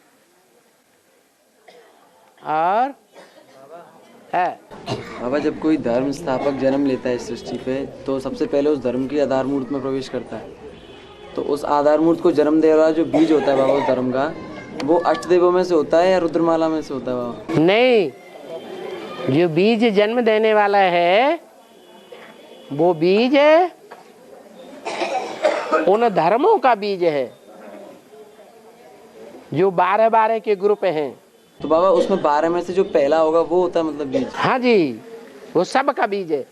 Speaker 1: और है
Speaker 9: बाबा जब कोई धर्म स्थापक जन्म लेता है इस सृष्टि पे तो सबसे पहले उस धर्म की आधार मूर्त में प्रवेश करता है। तो उस आधार मूर्त को जन्म दे रहा जो बीज होता है बाबा उस धर्म का, वो अष्टदेवों में से होता है या रुद्रमाला में से होता है बाबा?
Speaker 1: नहीं, जो बीज जन्म देने वाला है वो बीज उन धर्मों का बीज है जो 12-12 के ग्रुप हैं।
Speaker 9: तो बाबा उसमें 12 में से जो पहला होगा वो होता है मतलब बीज?
Speaker 1: हाँ जी, वो सब का बीज है।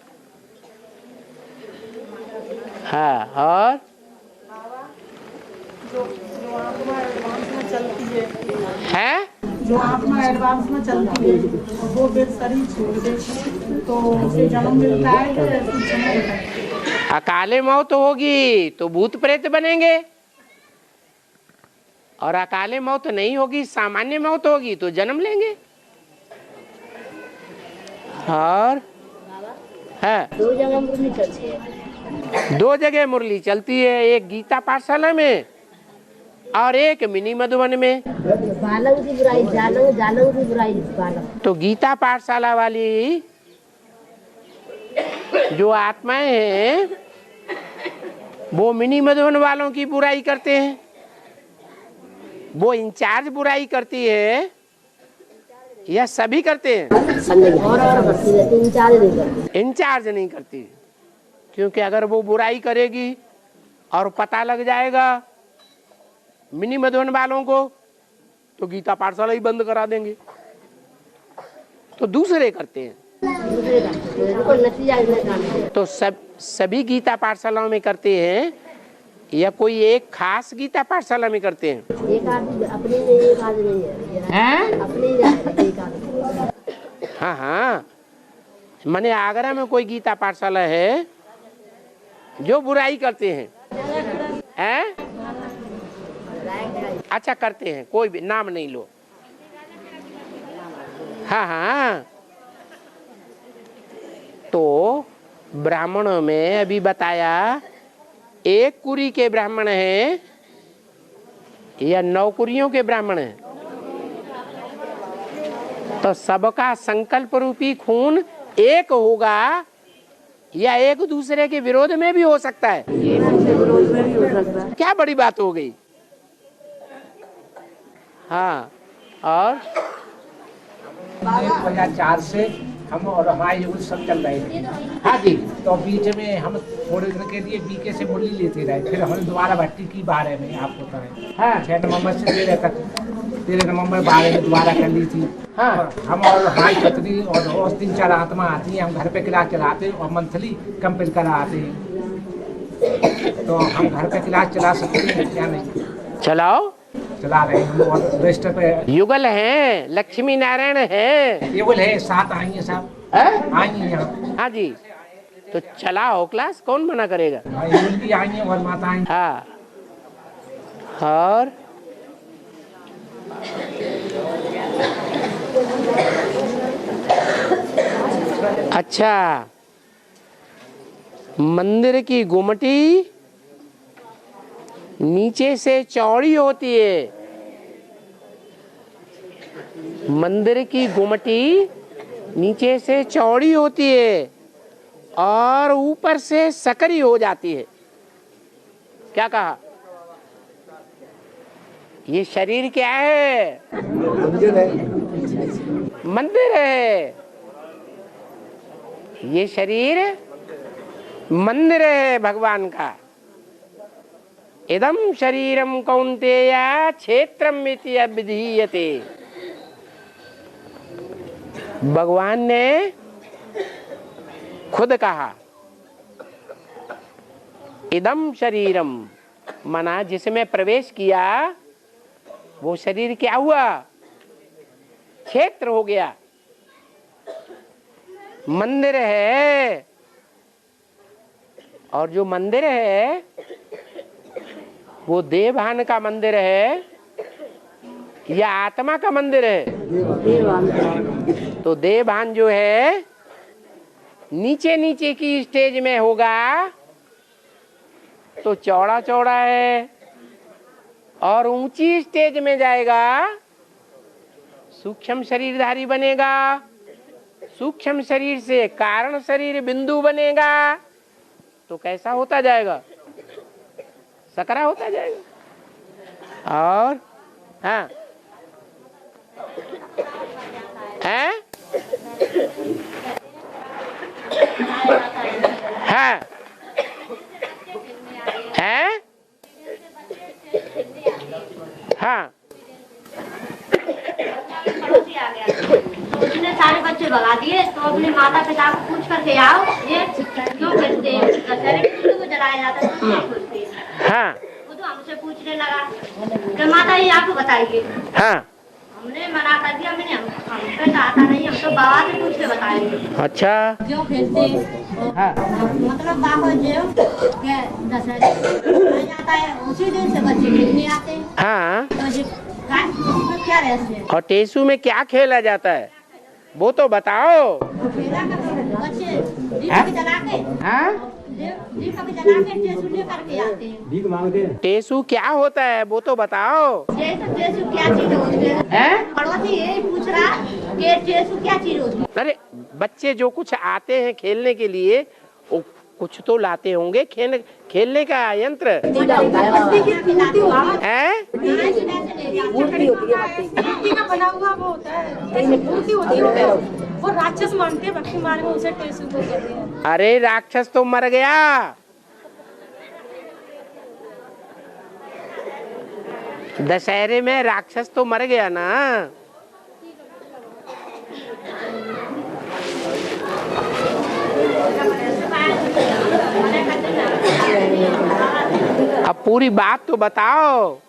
Speaker 1: हाँ और
Speaker 6: जो आत्मा एडवांस में चलती
Speaker 1: है,
Speaker 6: जो आत्मा एडवांस में चलती है वो फिर शरीर छोड़ देती है तो उसे जन्म मिलता है कि ऐसी जन्म होता है?
Speaker 1: अकाले मौत होगी तो भूत प्रेत बनेंगे और अकाले मौत नहीं होगी, सामान्य मौत होगी तो जन्म लेंगे। और है
Speaker 3: 2 जगह मुरली चलती है।
Speaker 1: 2 जगह मुरली चलती है, एक गीता पाठशाला में और एक मिनी मधुबन में।
Speaker 3: बालक की बुराई जालक, जालक की बुराई बालक।
Speaker 1: तो गीता पाठशाला वाली जो आत्माएं हैं वो मिनी मधुबन वालों की बुराई करते हैं। वो इंचार्ज बुराई करती है या सभी करते हैं? इंचार्ज नहीं करती, क्योंकि अगर वो बुराई करेगी और पता लग जाएगा मिनी मधुबन वालों को तो गीता पाठशाला ही बंद करा देंगे। तो दूसरे करते हैं। तो सभी गीता पाठशालाओं में करते हैं या कोई एक खास गीता पाठशाला में करते हैं?
Speaker 3: एक आदमी अपने में, एक आदमी है अपने एक आदमी।
Speaker 1: हाँ हाँ, माने आगरा में कोई गीता पाठशाला है जो बुराई करते हैं। हैं? अच्छा करते हैं, कोई भी नाम नहीं लो। हाँ हाँ, तो ब्राह्मणों में अभी बताया 1 कुरी के ब्राह्मण हैं या 9 कुरियों के ब्राह्मण हैं। तो सबका संकल्प रूपी खून एक होगा या एक दूसरे के विरोध में भी हो सकता है? विरोध में भी हो सकता है। क्या बड़ी बात हो गई। हाँ, और
Speaker 10: 2004 से हम और हमारे युग सब चल रहे थे।
Speaker 1: हाँ जी।
Speaker 10: तो बीच में हम थोड़े दिन के लिए बीके से मुरली लेते रहे, फिर हमने दोबारा भट्टी की बारे में आपको बताएं। हाँ, 6 नवंबर से 13 नवंबर बारे में दोबारा कर ली थी। हाँ, हम और हमारी पत्नी और 3-4 आत्मा आती हैं, हम घर पे क्लास चलाते हैं और मंथली कंप्लीट कराते हैं। तो हम घर पे क्लास चला सकते हैं क्या? नहीं
Speaker 1: चलाओ,
Speaker 10: चला रहे हैं और रजिस्टर पे
Speaker 1: युगल है, लक्ष्मी नारायण है,
Speaker 10: युगल है, 7 आई है साहब, आई है यहाँ।
Speaker 1: हाँ जी, तो चलाओ क्लास, कौन मना करेगा।
Speaker 10: युगल भी आई है और माताएं।
Speaker 1: हाँ, और अच्छा, मंदिर की गुमटी नीचे से चौड़ी होती है। मंदिर की गुमटी नीचे से चौड़ी होती है और ऊपर से सकरी हो जाती है। क्या कहा? ये शरीर क्या है? मंदिर है। मंदिर है ये शरीर, मंदिर है भगवान का। इदम शरीरम कौन्तेय क्षेत्रम इति अभिधीयते। भगवान ने खुद कहा इदम शरीरम, मना जिसमें प्रवेश किया वो शरीर क्या हुआ? क्षेत्र हो गया, मंदिर है। और जो मंदिर है वो देवभान का मंदिर है या आत्मा का मंदिर है? तो देवभान जो है नीचे नीचे की स्टेज में होगा तो चौड़ा चौड़ा है, और ऊंची स्टेज में जाएगा सूक्ष्म शरीरधारी बनेगा। सूक्ष्म शरीर से कारण शरीर बिंदु बनेगा तो कैसा होता जाएगा? सकरा होता जाएगा। और हाँ, हैं? हाँ, हैं? हाँ,
Speaker 3: पड़ोसी आ गया तो उसने सारे बच्चे भगा दिए। तो अपने माता पिता को पूछ करके आओ ये क्यों खेलते हैं, दशहरे के दिन को जलाया जाता है, क्यों खेलते हैं?
Speaker 1: हाँ,
Speaker 3: वो तो हमसे पूछने लगा कि माता ये आप बताइए।
Speaker 1: हाँ,
Speaker 3: हमने मना कर दिया, मैंने हमसे आता नहीं, हम तो बाबा से पूछ के बताएंगे।
Speaker 1: अच्छा,
Speaker 3: क्यों खेलते हैं? हाँ, मतलब बाबा जो दशहरे जाता है उसी दिन से बच्चे खेलने आते हैं।
Speaker 1: हाँ,
Speaker 3: तो क्या रहस्य है?
Speaker 1: और टेसू में क्या खेला जाता है वो तो बताओ।
Speaker 3: बच्चे दीपक जला के, दीपक जला के टेसू लेकर के आते हैं।
Speaker 2: भीख मांगते हैं।
Speaker 1: टेसू क्या होता है वो तो बताओ।
Speaker 3: टेसू क्या चीज होती है? पड़ोसी यही पूछ रहा कि टेसू क्या चीज होती है?
Speaker 1: अरे बच्चे जो कुछ आते हैं खेलने के लिए वो कुछ तो लाते होंगे, खेलने का यंत्र है।
Speaker 6: मिट्टी का बना हुआ वो होता है, मूर्ति होती है, वो राक्षस मानते हैं, भक्ति मार्ग में उसे टेसू को कहते हैं।
Speaker 1: अरे राक्षस तो मर गया, दशहरे में राक्षस तो मर गया ना। अब पूरी बात तो बताओ।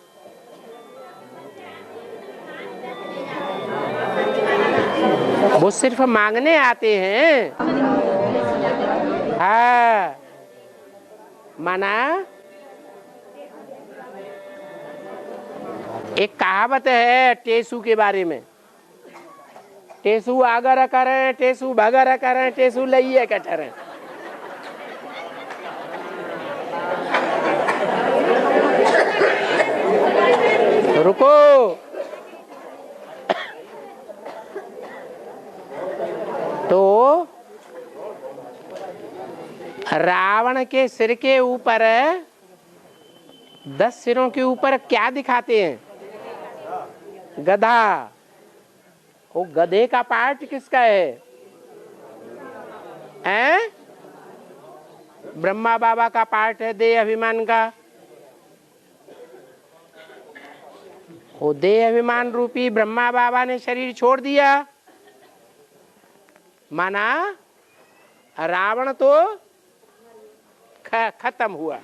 Speaker 1: वो सिर्फ मांगने आते हैं। हाँ, माना एक कहावत है टेसू के बारे में, टेसू आगर करें टेसू भगर करें टेसू लइए कटरें। रुको, तो रावण के सिर के ऊपर 10 सिरों के ऊपर क्या दिखाते हैं? गधा। वो गधे का पार्ट किसका है? हैं? ब्रह्मा बाबा का पार्ट है देह अभिमान का। वो देह अभिमान रूपी ब्रह्मा बाबा ने शरीर छोड़ दिया, माना रावण तो खत्म हुआ।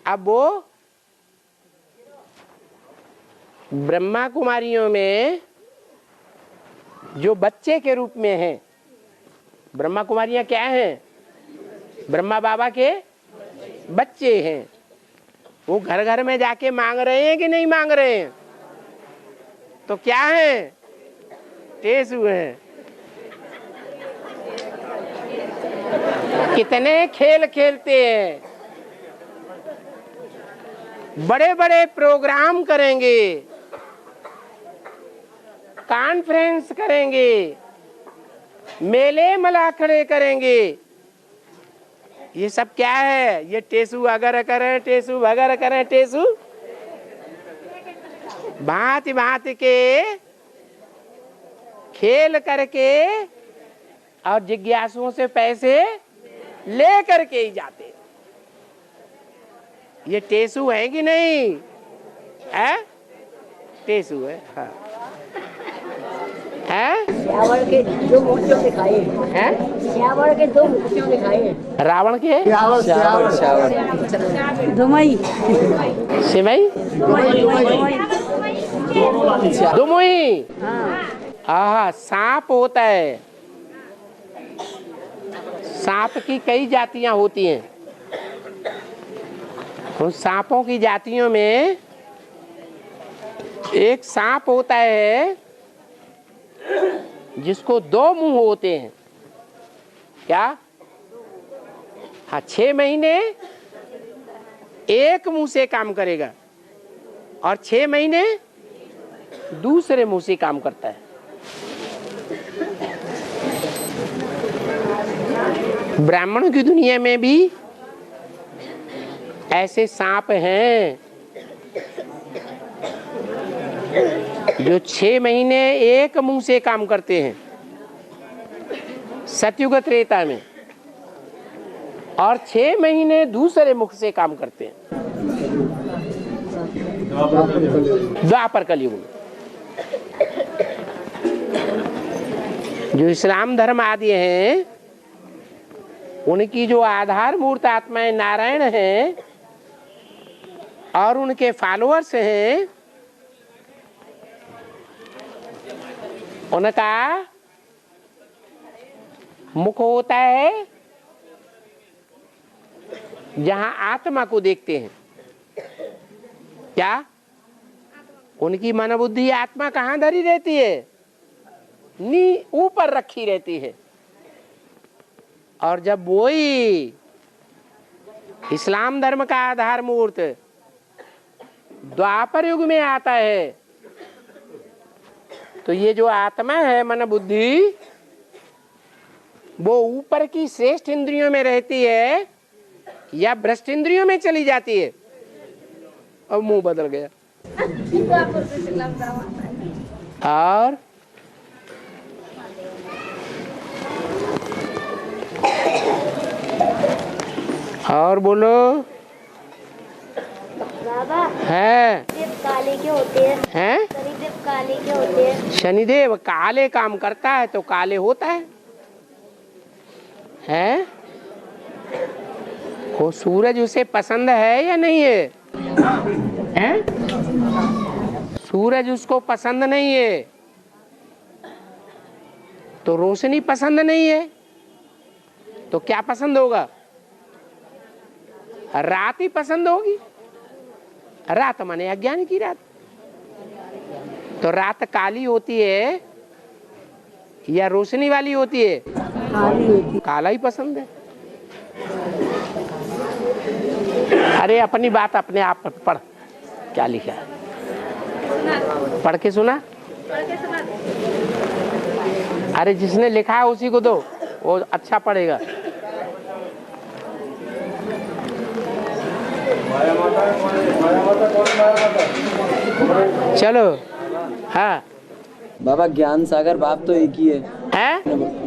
Speaker 1: अब वो ब्रह्मा कुमारियों में जो बच्चे के रूप में हैं, ब्रह्मा कुमारियां क्या हैं? ब्रह्मा बाबा के बच्चे हैं। वो घर घर में जाके मांग रहे हैं कि नहीं मांग रहे हैं? तो क्या है? टेसू हैं। कितने खेल खेलते हैं, बड़े बड़े प्रोग्राम करेंगे, कॉन्फ्रेंस करेंगे, मेले मलाखड़े करेंगे। ये सब क्या है? ये टेसू अगर करें टेसू भगर करें टेसू भांति भांति के खेल करके और जिज्ञासुओं से पैसे ले करके ही जाते। ये टेसू है कि नहीं है? टेसू है। हाँ है।
Speaker 11: श्यावण के 2 मूर्तियों दिखाए हैं। श्यावण के 2 मूर्तियों दिखाए हैं।
Speaker 1: रावण के
Speaker 11: दुमई
Speaker 1: सिमई दुमुई। हाँ, सांप होता है। सांप की कई जातियां होती हैं। उन सांपों की जातियों में एक सांप होता है जिसको 2 मुंह होते हैं। क्या? हाँ, 6 महीने एक मुंह से काम करेगा और 6 महीने दूसरे मुंह से काम करता है। ब्राह्मणों की दुनिया में भी ऐसे सांप हैं जो 6 महीने एक मुंह से काम करते हैं सतयुग त्रेता में, और 6 महीने दूसरे मुख से काम करते हैं द्वापर कलयुग में। जो इस्लाम धर्म आदि हैं, उनकी जो आधार मूर्त आत्माएं नारायण हैं और उनके फॉलोअर्स हैं, उनका मुख होता है जहां आत्मा को देखते हैं। क्या? उनकी मन बुद्धि आत्मा कहां धरी रहती है? ऊपर रखी रहती है। और जब वही इस्लाम धर्म का आधार मूर्त द्वापर युग में आता है, तो ये जो आत्मा है मन बुद्धि, वो ऊपर की श्रेष्ठ इंद्रियों में रहती है या भ्रष्ट इंद्रियों में चली जाती है? अब मुंह बदल गया। और बोलो।
Speaker 12: बाबा
Speaker 1: है
Speaker 12: काले के होते हैं? शनिदेव काले के होते हैं?
Speaker 1: शनिदेव काले काम करता है तो काले होता है। वो सूरज उसे पसंद है या नहीं है? सूरज उसको पसंद नहीं है तो रोशनी पसंद नहीं है तो क्या पसंद होगा? रात ही पसंद होगी। रात माने अज्ञान की रात। तो रात काली होती है या रोशनी वाली होती है? काली होती। काला ही पसंद है। अरे अपनी बात अपने आप पढ़, क्या लिखा है पढ़ के सुना। अरे जिसने लिखा है उसी को दो, वो अच्छा पढ़ेगा। चलो। हाँ
Speaker 9: बाबा, ज्ञान सागर बाप तो एक ही है।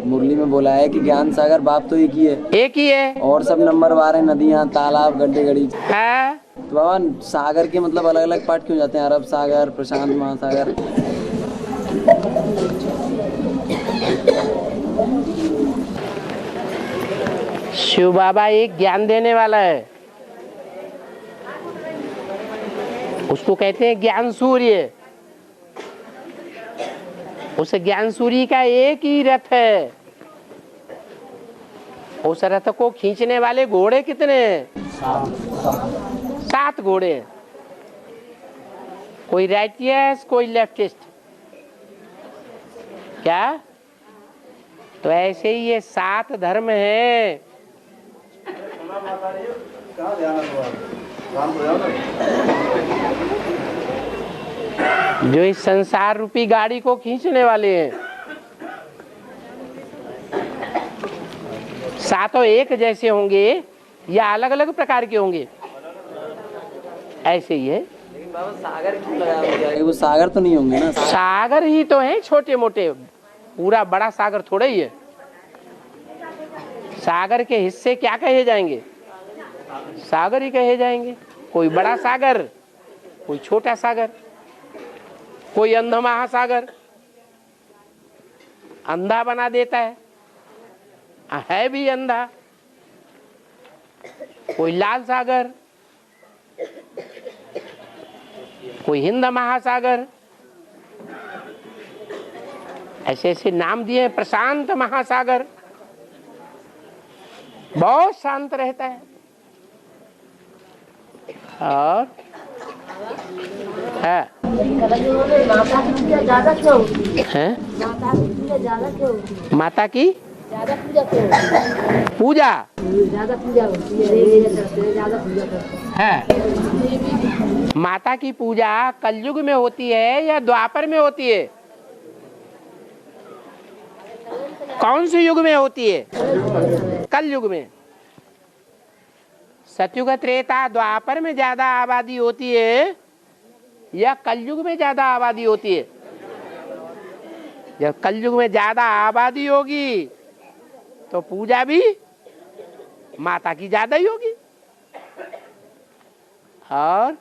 Speaker 9: मुरली में बोला है कि ज्ञान सागर बाप तो एक ही है।
Speaker 1: एक ही है।
Speaker 9: और सब नंबर 12 नदियाँ, तालाब, गड्ढे, गड़ी
Speaker 1: है।
Speaker 9: तो बाबा सागर के मतलब अलग अलग पार्ट क्यों जाते हैं? अरब सागर, प्रशांत महासागर।
Speaker 1: शिव बाबा एक ज्ञान देने वाला है, उसको कहते हैं ज्ञान सूर्य। उस ज्ञान सूर्य का एक ही रथ है। उस रथ को खींचने वाले घोड़े कितने हैं? 7 घोड़े हैं। कोई राइटियस, कोई लेफ्टिस्ट। क्या? तो ऐसे ही ये 7 धर्म हैं। जो इस संसार रूपी गाड़ी को खींचने वाले हैं। 7 एक जैसे होंगे या अलग अलग प्रकार के होंगे? ऐसे ही है।
Speaker 9: लेकिन बाबा सागर क्यों लगाया? वो सागर तो नहीं होंगे ना?
Speaker 1: सागर ही तो है, छोटे मोटे। पूरा बड़ा सागर थोड़ा ही है। सागर के हिस्से क्या कहे जाएंगे? सागर ही कहे जाएंगे। कोई बड़ा सागर, कोई छोटा सागर, कोई अंधा महासागर। अंधा बना देता है भी अंधा। कोई लाल सागर, कोई हिंद महासागर। ऐसे ऐसे नाम दिए हैं। प्रशांत महासागर बहुत शांत रहता है। और है
Speaker 11: माता की पूजा ज्यादा क्यों होती है?
Speaker 1: माता की
Speaker 11: पूजा ज्यादा क्यों होती है?
Speaker 1: माता की
Speaker 11: ज्यादा पूजा क्यों होती है?
Speaker 1: पूजा
Speaker 11: ज्यादा पूजा होती है, ज्यादा पूजा करते
Speaker 1: है। माता की पूजा कलयुग में होती है या द्वापर में होती है? कौन से युग में होती है? कलयुग में। सतयुग, त्रेता, द्वापर में ज्यादा आबादी होती है या कलयुग में ज्यादा आबादी होती है? जब कलयुग में ज्यादा आबादी होगी तो पूजा भी माता की ज्यादा ही होगी। और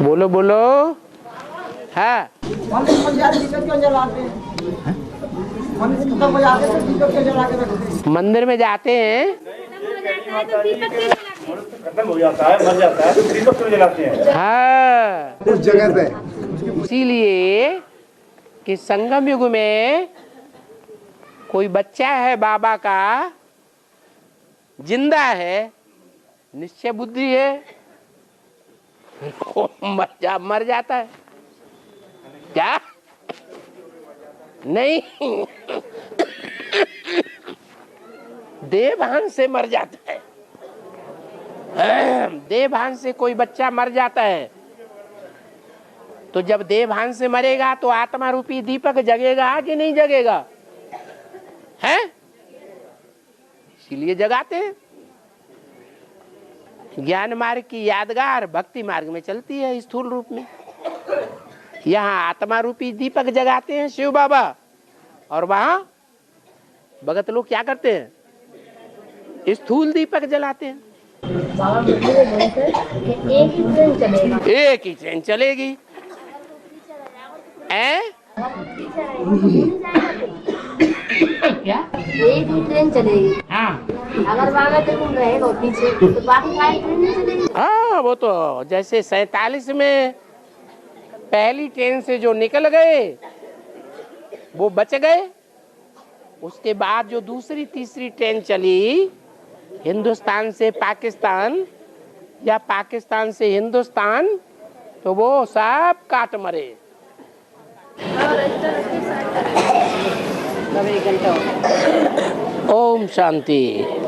Speaker 1: बोलो बोलो। हाँ मंदिर में जाते हैं,
Speaker 2: खत्म हो जाता है, मर जाता है, तो दीपक क्यों जलाते हैं?
Speaker 1: हाँ
Speaker 7: उस जगह पे।
Speaker 1: इसीलिए कि संगम युग में कोई बच्चा है बाबा का, जिंदा है, निश्चय बुद्धि है, मर जाता है क्या? नहीं, देवभान से मर जाता है। देवभान से कोई बच्चा मर जाता है तो जब देवभान से मरेगा तो आत्मा रूपी दीपक जगेगा कि नहीं जगेगा? है, इसीलिए जगाते हैं। ज्ञान मार्ग की यादगार भक्ति मार्ग में चलती है स्थूल रूप में। यहाँ आत्मा रूपी दीपक जगाते हैं शिव बाबा, और वहां भगत लोग क्या करते हैं? स्थूल दीपक जलाते हैं। एक ही ट्रेन चलेगी।
Speaker 11: क्या? एक ही ट्रेन चलेगी।
Speaker 1: हाँ,
Speaker 11: अगर बाबा तो तुम रहेगा पीछे तो बाकी सारी ट्रेन नहीं चलेगी।
Speaker 1: हाँ, वो तो जैसे 47 में पहली ट्रेन से जो निकल गए वो बच गए। उसके बाद जो दूसरी तीसरी ट्रेन चली हिंदुस्तान से पाकिस्तान या पाकिस्तान से हिंदुस्तान, तो वो सब काट मरे। ओम शांति।